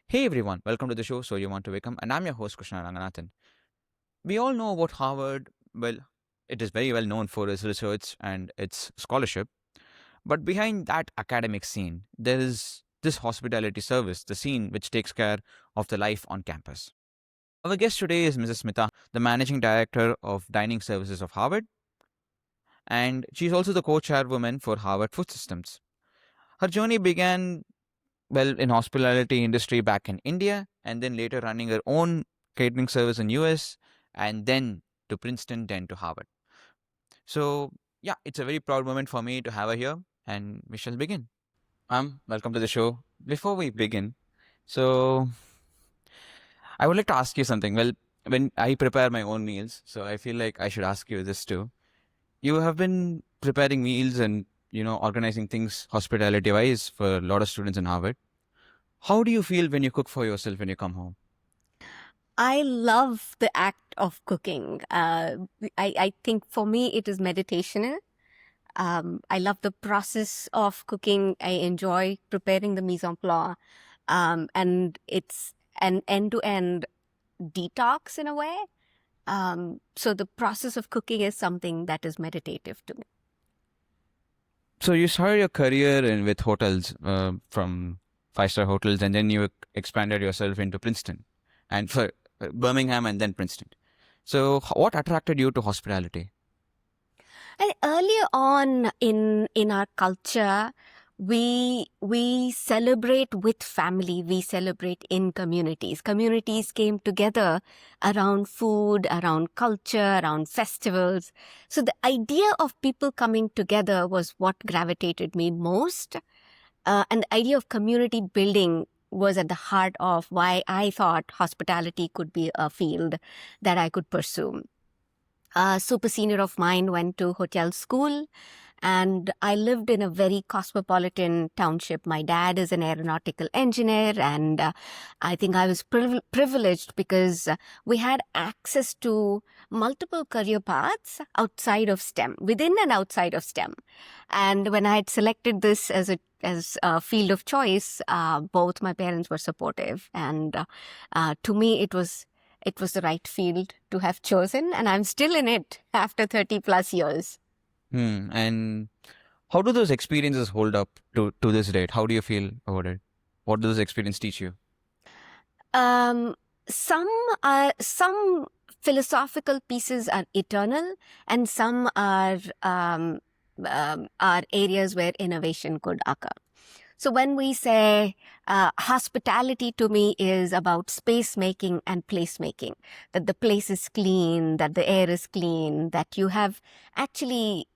Hey everyone, welcome to the show. So you want to become, and I'm your host Krishna Ranganathan. We all know about Harvard. Well, it is very well known for its research and its scholarship. But behind that academic scene, there is this hospitality service, the scene which takes care of the life on campus. Our guest today is Mrs. Smitha, the managing director of dining services of Harvard, and she's also the co-chairwoman for Harvard Food Systems. Her journey began in hospitality industry back in India, and then later running her own catering service in US, and then to Princeton, then to Harvard. So yeah, it's a very proud moment for me to have her here, and we shall begin. Welcome to the show. Before we begin, so I would like to ask you something. Well, when I prepare my own meals, so I feel like I should ask you this too. You have been preparing meals and organizing things hospitality wise for a lot of students in Harvard. How do you feel when you cook for yourself when you come home? I love the act of cooking. I think for me it is meditational. I love the process of cooking. I enjoy preparing the mise en place. And it's an end-to-end detox in a way. So the process of cooking is something that is meditative to me. So you started your career with hotels, from five-star hotels, and then you expanded yourself into Princeton, and for Birmingham, and then Princeton. So what attracted you to hospitality? And earlier on in our culture, we celebrate with family. We celebrate in communities. Communities came together around food, around culture, around festivals. So the idea of people coming together was what gravitated me most. And the idea of community building was at the heart of why I thought hospitality could be a field that I could pursue. A super senior of mine went to hotel school, and I lived in a very cosmopolitan township. My dad is an aeronautical engineer, and I think I was privileged because we had access to multiple career paths outside of STEM, within and outside of STEM. And when I had selected this as a field of choice, both my parents were supportive, and to me it was the right field to have chosen, and I'm still in it after 30 plus years. And how do those experiences hold up to this date? How do you feel about it? What do those experiences teach you? Um, some philosophical pieces are eternal, and some are areas where innovation could occur. So when we say hospitality, to me is about space making and place making, that the place is clean, that the air is clean, that you have actually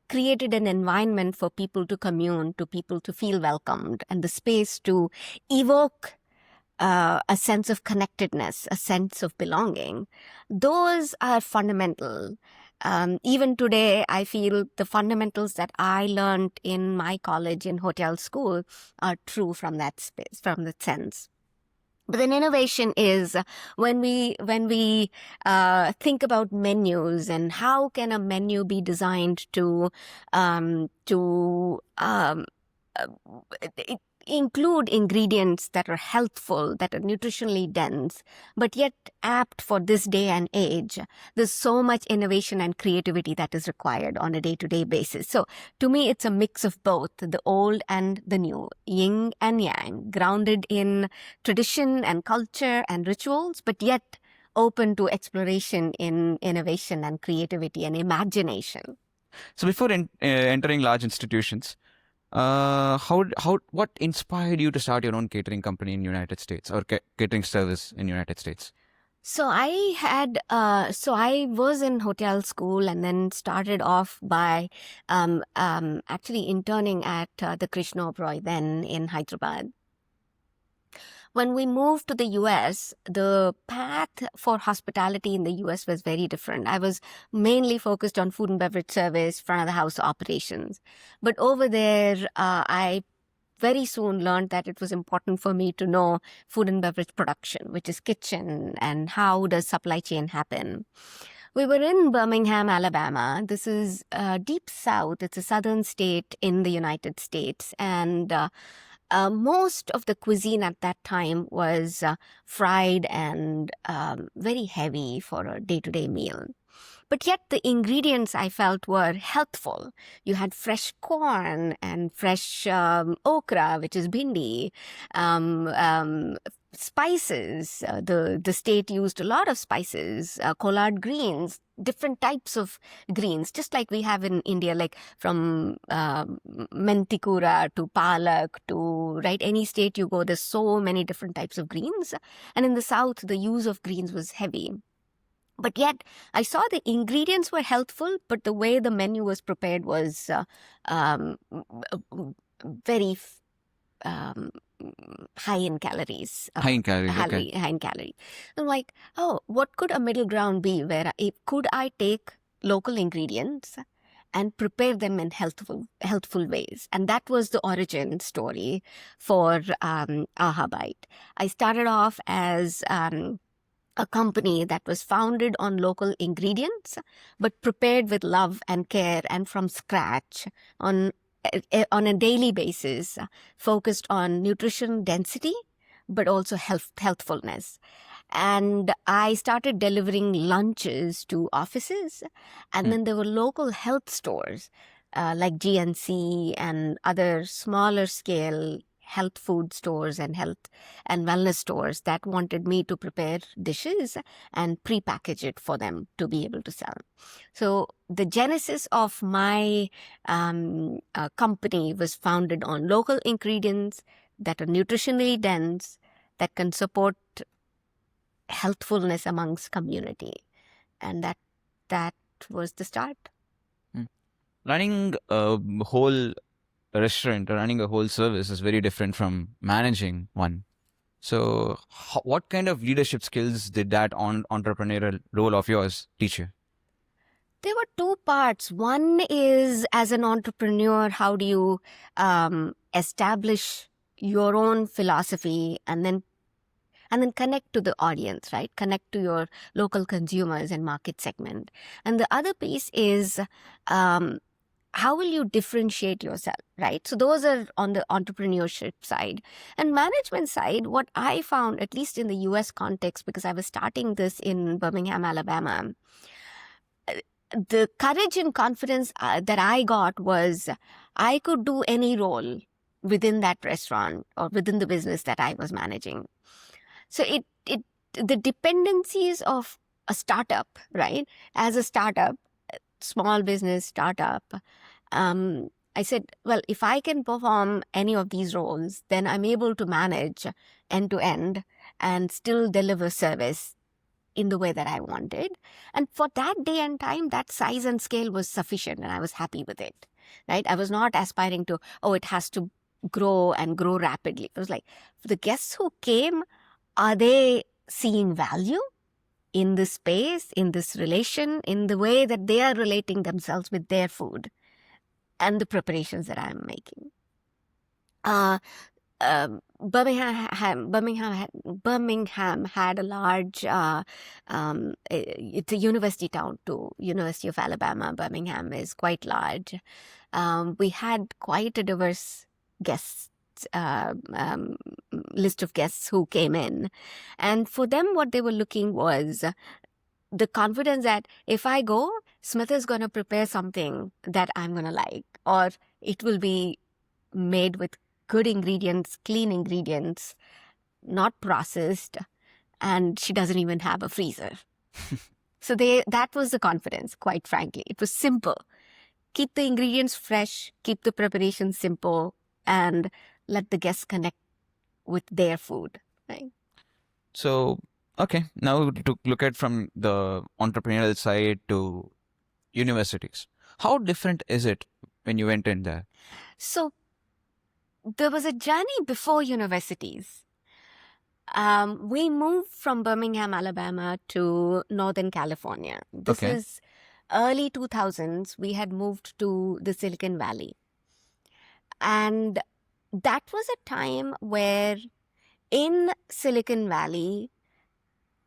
created an environment for people to commune, to people to feel welcomed, and the space to evoke a sense of connectedness, a sense of belonging. Those are fundamental. Even today, I feel the fundamentals that I learned in my college, in hotel school, are true from that space, from that sense. But then innovation is when we think about menus and how can a menu be designed to um, to um, uh, include ingredients that are healthful, that are nutritionally dense, but yet apt for this day and age. There's so much innovation and creativity that is required on a day-to-day basis. So to me, it's a mix of both, the old and the new, yin and yang, grounded in tradition and culture and rituals, but yet open to exploration in innovation and creativity and imagination. So before entering large institutions, what inspired you to start your own catering company in United States, or catering service in United States? So I was in hotel school and then started off by actually interning at the Krishna Oberoi then in Hyderabad. When we moved to the US, the path for hospitality in the US was very different. I was mainly focused on food and beverage service, front of the house operations. But over there, I very soon learned that it was important for me to know food and beverage production, which is kitchen, and how does supply chain happen. We were in Birmingham, Alabama. This is deep south. It's a southern state in the United States. And most of the cuisine at that time was fried and very heavy for a day-to-day meal. But yet the ingredients I felt were healthful. You had fresh corn and fresh okra, which is bindi, spices. The state used a lot of spices, collard greens, different types of greens, just like we have in India, like from mentikura to palak to, right, any state you go, there's so many different types of greens. And in the South, the use of greens was heavy. But yet, I saw the ingredients were healthful, but the way the menu was prepared was very high in calories. High in calories, okay. High in calories. I'm like, oh, what could a middle ground be where could I take local ingredients and prepare them in healthful ways? And that was the origin story for Aha Bite. I started off as a company that was founded on local ingredients, but prepared with love and care and from scratch on a daily basis, focused on nutrition density, but also healthfulness. And I started delivering lunches to offices, and then there were local health stores like GNC and other smaller scale health food stores and health and wellness stores that wanted me to prepare dishes and pre-package it for them to be able to sell. So the genesis of my company was founded on local ingredients that are nutritionally dense, that can support healthfulness amongst community. And that was the start. Running a whole restaurant or running a whole service is very different from managing one. So what kind of leadership skills did that entrepreneurial role of yours teach you? There were two parts. One is, as an entrepreneur, how do you establish your own philosophy and then connect to the audience, right? Connect to your local consumers and market segment. And the other piece is how will you differentiate yourself, right? So those are on the entrepreneurship side. And management side, what I found, at least in the US context, because I was starting this in Birmingham, Alabama, the courage and confidence that I got was I could do any role within that restaurant or within the business that I was managing. So the dependencies of a startup, right? As a startup, small business startup, I said, well, if I can perform any of these roles, then I'm able to manage end to end and still deliver service in the way that I wanted. And for that day and time, that size and scale was sufficient and I was happy with it, right? I was not aspiring to, it has to grow and grow rapidly. It was like, for the guests who came, are they seeing value in this space, in this relation, in the way that they are relating themselves with their food and the preparations that I'm making? Birmingham had a large, it's a university town too, University of Alabama. Birmingham is quite large. We had quite a diverse list of guests who came in. And for them, what they were looking was the confidence that if I go, Smitha's going to prepare something that I'm going to like, or it will be made with good ingredients, clean ingredients, not processed, and she doesn't even have a freezer. So that was the confidence, quite frankly. It was simple. Keep the ingredients fresh, keep the preparation simple, and let the guests connect with their food. Right? So, okay, now to look at from the entrepreneurial side to universities. How different is it when you went in there? So, there was a journey before universities. We moved from Birmingham, Alabama to Northern California. This is early 2000s. We had moved to the Silicon Valley. And that was a time where in Silicon Valley,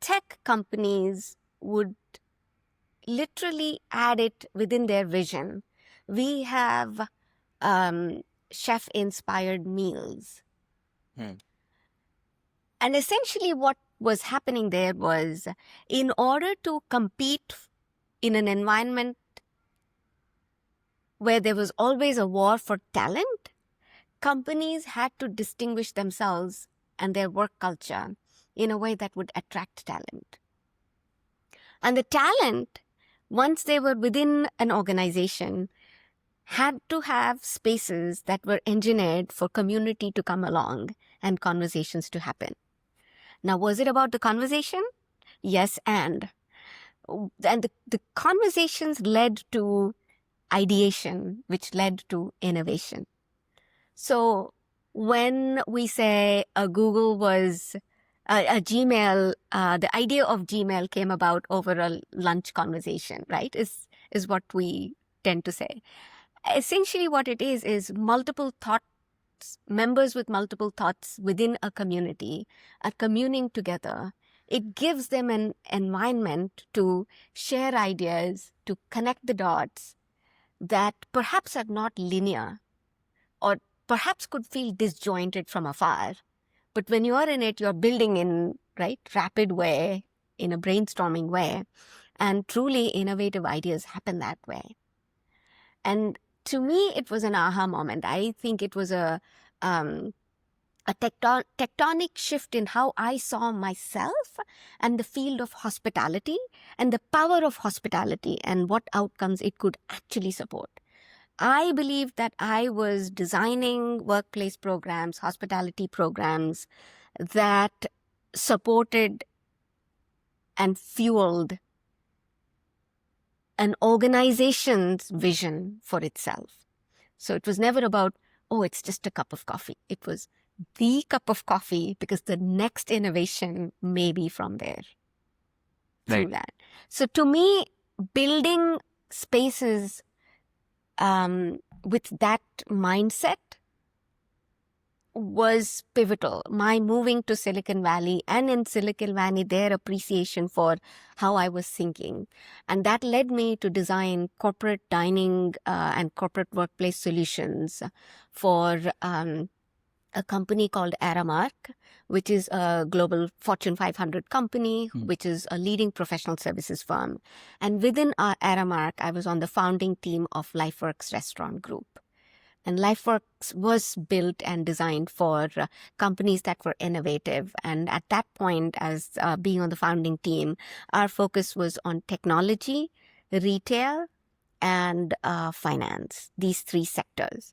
tech companies would literally add it within their vision. We have chef-inspired meals Hmm. And essentially what was happening there was, in order to compete in an environment where there was always a war for talent, companies had to distinguish themselves and their work culture in a way that would attract talent. And the talent, once they were within an organization, had to have spaces that were engineered for community to come along and conversations to happen. Now, was it about the conversation? Yes, and the conversations led to ideation, which led to innovation. So when we say a Google was a Gmail, the idea of Gmail came about over a lunch conversation, right? Is what we tend to say. Essentially, what it is multiple thoughts, members with multiple thoughts within a community are communing together. It gives them an environment to share ideas, to connect the dots that perhaps are not linear or perhaps could feel disjointed from afar. But when you are in it, you're building in, right, rapid way, in a brainstorming way, and truly innovative ideas happen that way. And to me, it was an aha moment. I think it was a tectonic shift in how I saw myself and the field of hospitality and the power of hospitality and what outcomes it could actually support. I believed that I was designing workplace programs, hospitality programs that supported and fueled an organization's vision for itself. So it was never about, oh, it's just a cup of coffee. It was the cup of coffee because the next innovation may be from there. Through Right. that. So to me, building spaces with that mindset was pivotal. My moving to Silicon Valley, and in Silicon Valley, their appreciation for how I was thinking. And that led me to design corporate dining and corporate workplace solutions for a company called Aramark, which is a global Fortune 500 company, which is a leading professional services firm. And within Aramark, I was on the founding team of LifeWorks Restaurant Group. And LifeWorks was built and designed for companies that were innovative. And at that point, as being on the founding team, our focus was on technology, retail, and finance, these three sectors.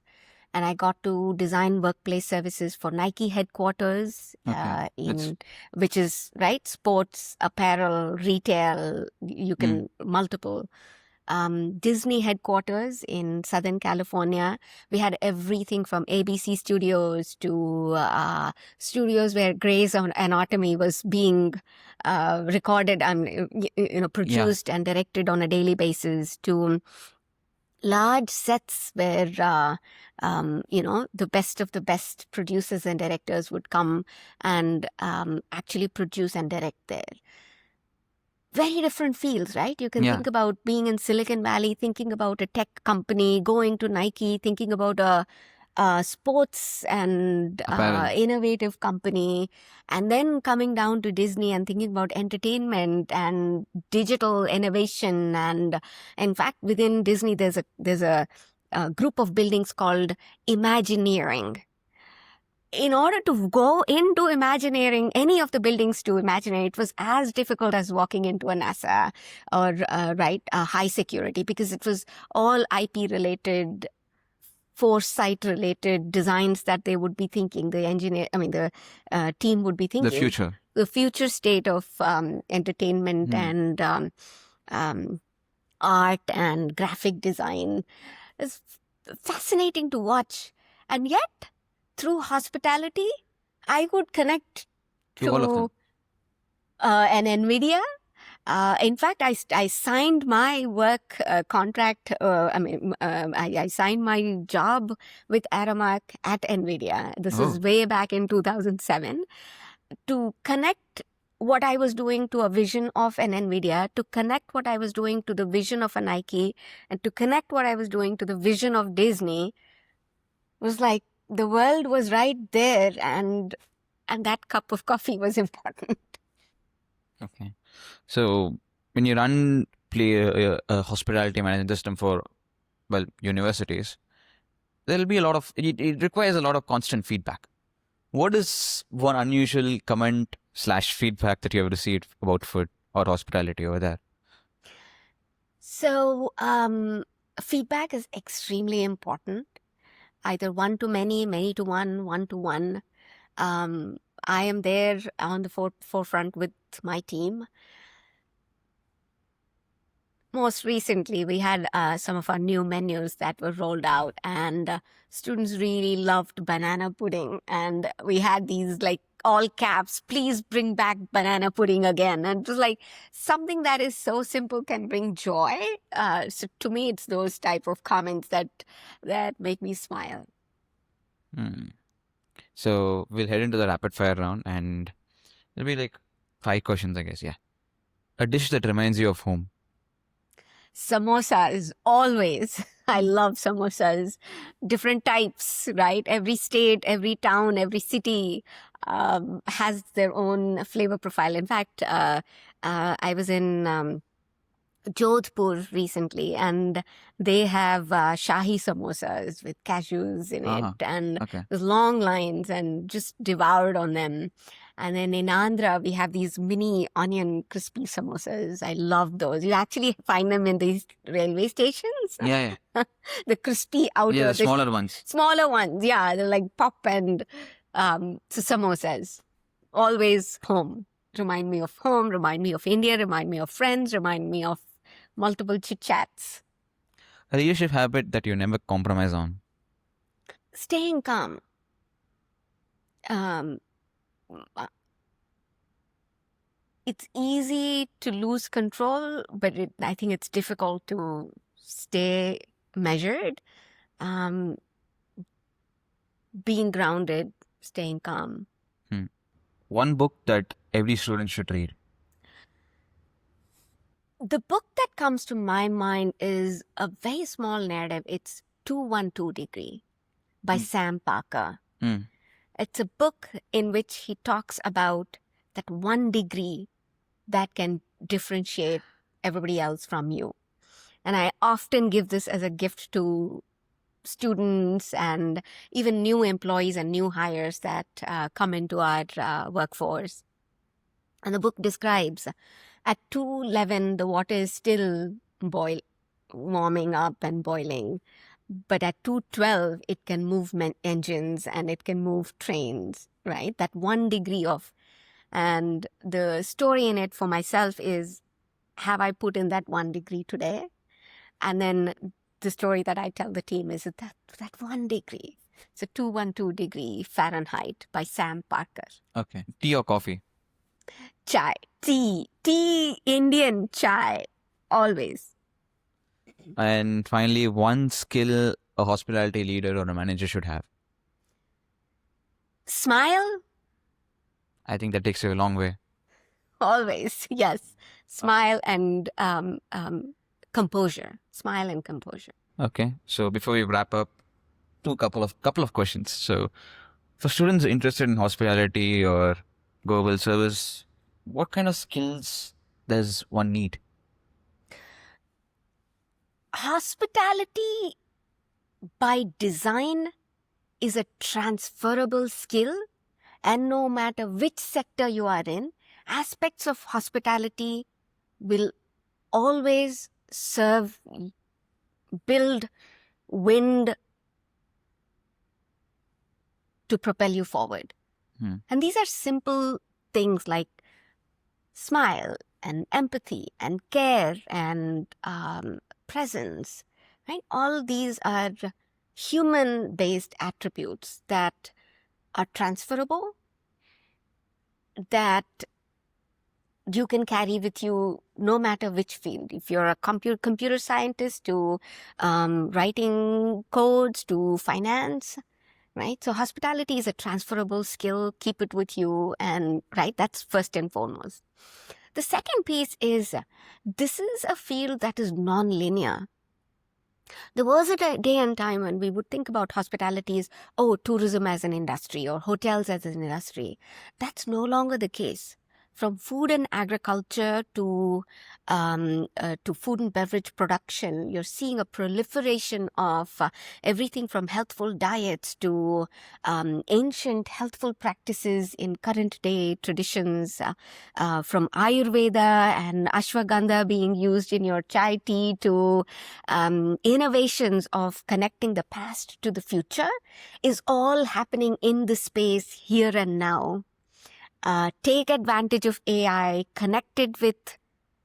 And I got to design workplace services for Nike headquarters, which is, right, sports, apparel, retail, you can multiple. Disney headquarters in Southern California. We had everything from ABC studios to studios where Grey's Anatomy was being recorded and produced and directed on a daily basis, to large sets where the best of the best producers and directors would come and actually produce and direct there. Very different fields, right? You can think about being in Silicon Valley, thinking about a tech company, going to Nike, thinking about a sports and innovative company, and then coming down to Disney and thinking about entertainment and digital innovation. And in fact, within Disney, there's a group of buildings called Imagineering. In order to go into Imagineering, any of the buildings to Imagineering, it was as difficult as walking into a NASA or, high security, because it was all IP related, foresight related designs that they would be thinking, the team would be thinking. The future state of entertainment and art and graphic design. It's fascinating to watch. And yet, through hospitality, I would connect to all of them. An NVIDIA. In fact, I signed my work contract. I signed my job with Aramark at NVIDIA. This is way back in 2007. To connect what I was doing to a vision of an NVIDIA, to connect what I was doing to the vision of a Nike, and to connect what I was doing to the vision of Disney was like, the world was right there, and that cup of coffee was important. Okay. So when you run a hospitality management system for, well, universities, there'll be a lot of, it requires a lot of constant feedback. What is one unusual comment / feedback that you have received about food or hospitality over there? So feedback is extremely important. Either one to many, many to one, one to one. I am there on the forefront with my team. Most recently, we had some of our new menus that were rolled out, and students really loved banana pudding. And we had these like all caps, please bring back banana pudding again. And it was like something that is so simple can bring joy. So to me, it's those type of comments that make me smile. So we'll head into the rapid fire round, and it'll be like 5 questions, I guess. Yeah. A dish that reminds you of home. Samosas, always. I love samosas. Different types, right? Every state, every town, every city has their own flavor profile. In fact, I was in Jodhpur recently, and they have shahi samosas with cashews in it, and there's long lines, and just devoured on them. And then in Andhra, we have these mini onion crispy samosas. I love those. You actually find them in these railway stations. Yeah. The crispy outer. Yeah, the smaller ones. Smaller ones, yeah. They're like pop and samosas. Always home. Remind me of home, remind me of India, remind me of friends, remind me of multiple chit-chats. A leadership habit that you never compromise on. Staying calm. It's easy to lose control, but I think it's difficult to stay measured. Being grounded, staying calm. One book that every student should read. The book that comes to my mind is a very small narrative. It's 212 Degree by Sam Parker. It's a book in which he talks about that 1 degree that can differentiate everybody else from you. And I often give this as a gift to students and even new employees and new hires that come into our workforce. And the book describes at 211, the water is still warming up and boiling. But at 212, it can move engines and it can move trains, right? That 1 degree of. And the story in it for myself is, have I put in that 1 degree today? And then the story that I tell the team is that 1 degree. It's a 212 degree Fahrenheit by Sam Parker. Okay. Tea or coffee? Chai. Tea, Indian chai, always. And finally, one skill a hospitality leader or a manager should have. Smile. I think that takes you a long way. Always, yes. Smile and composure. Smile and composure. Okay. So before we wrap up, couple of questions. So for students interested in hospitality or global service, what kind of skills does one need? Hospitality by design is a transferable skill, and no matter which sector you are in, aspects of hospitality will always serve, build, wind to propel you forward. And these are simple things like smile and empathy and care and presence, right? All these are human-based attributes that are transferable, that you can carry with you no matter which field. If you're a computer scientist, to writing codes, to finance, right? So hospitality is a transferable skill. Keep it with you, and right, that's first and foremost. The second piece is, this is a field that is non-linear. There was a day and time when we would think about hospitality as, oh, tourism as an industry or hotels as an industry. That's no longer the case. From food and agriculture to food and beverage production, you're seeing a proliferation of everything from healthful diets to ancient healthful practices in current day traditions, from Ayurveda and ashwagandha being used in your chai tea to innovations of connecting the past to the future is all happening in the space here and now. Take advantage of AI, connect it with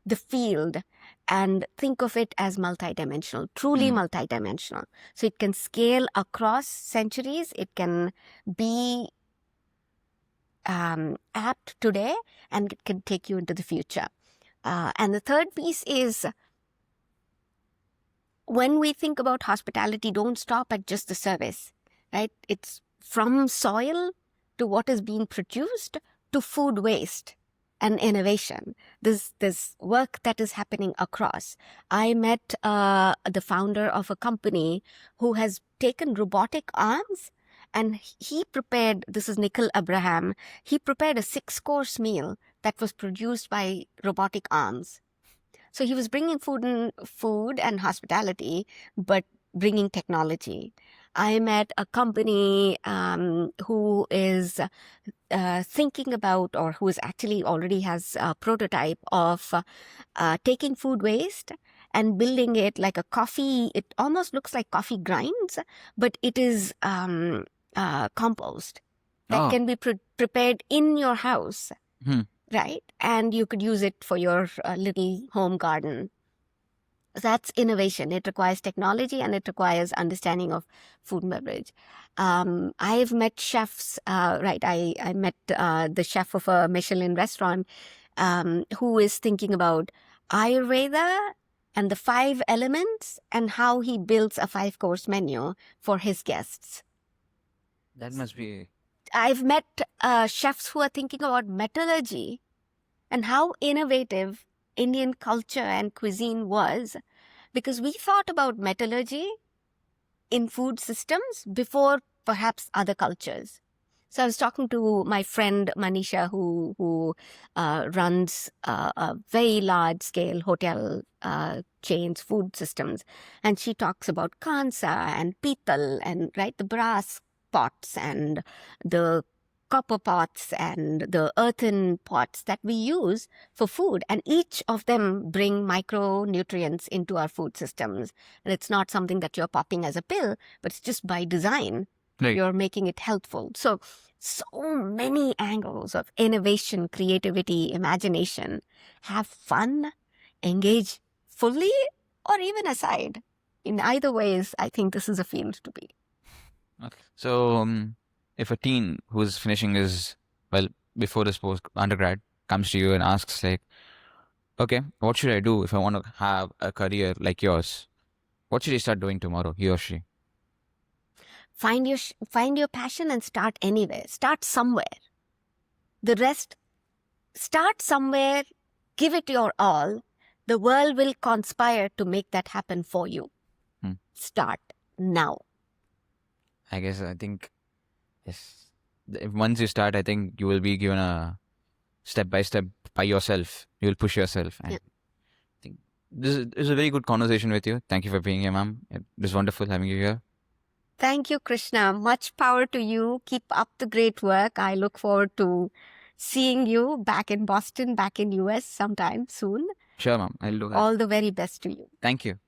the field, and think of it as multidimensional, truly multidimensional. So it can scale across centuries. It can be apt today, and it can take you into the future. And the third piece is, when we think about hospitality, don't stop at just the service, right? It's from soil to what is being produced to food waste and innovation. There's work that is happening across. I met the founder of a company who has taken robotic arms, and he prepared, this is Nikhil Abraham, he prepared a 6-course meal that was produced by robotic arms. So he was bringing food and hospitality, but bringing technology. I met a company who is thinking about, or who is actually already has a prototype of taking food waste and building it like a coffee. It almost looks like coffee grinds, but it is compost that can be prepared in your house. Right? And you could use it for your little home garden. That's innovation. It requires technology and it requires understanding of food and beverage. I've met chefs, right? I met the chef of a Michelin restaurant who is thinking about Ayurveda and the 5 elements and how he builds a 5-course menu for his guests. That must be... I've met chefs who are thinking about metallurgy and how innovative Indian culture and cuisine was, because we thought about metallurgy in food systems before perhaps other cultures. So I was talking to my friend Manisha, who runs a very large-scale hotel chains, food systems, and she talks about kansa and pital and, right, the brass pots and the copper pots and the earthen pots that we use for food, and each of them bring micronutrients into our food systems. And it's not something that you're popping as a pill, but it's just by design. Right. You're making it healthful. So many angles of innovation, creativity, imagination. Have fun, engage fully, or even aside. In either ways, I think this is a field to be. Okay. So, if a teen who's finishing his, before this post-undergrad comes to you and asks, like, okay, what should I do if I want to have a career like yours? What should he start doing tomorrow, he or she? Find your passion and start anywhere. Start somewhere. The rest, start somewhere, give it your all. The world will conspire to make that happen for you. Start now. I think, yes. Once you start, I think you will be given a step-by-step by yourself. You will push yourself. And I think this is a very good conversation with you. Thank you for being here, ma'am. It was wonderful having you here. Thank you, Krishna. Much power to you. Keep up the great work. I look forward to seeing you back in Boston, back in US sometime soon. Sure, ma'am. I'll do that. All the very best to you. Thank you.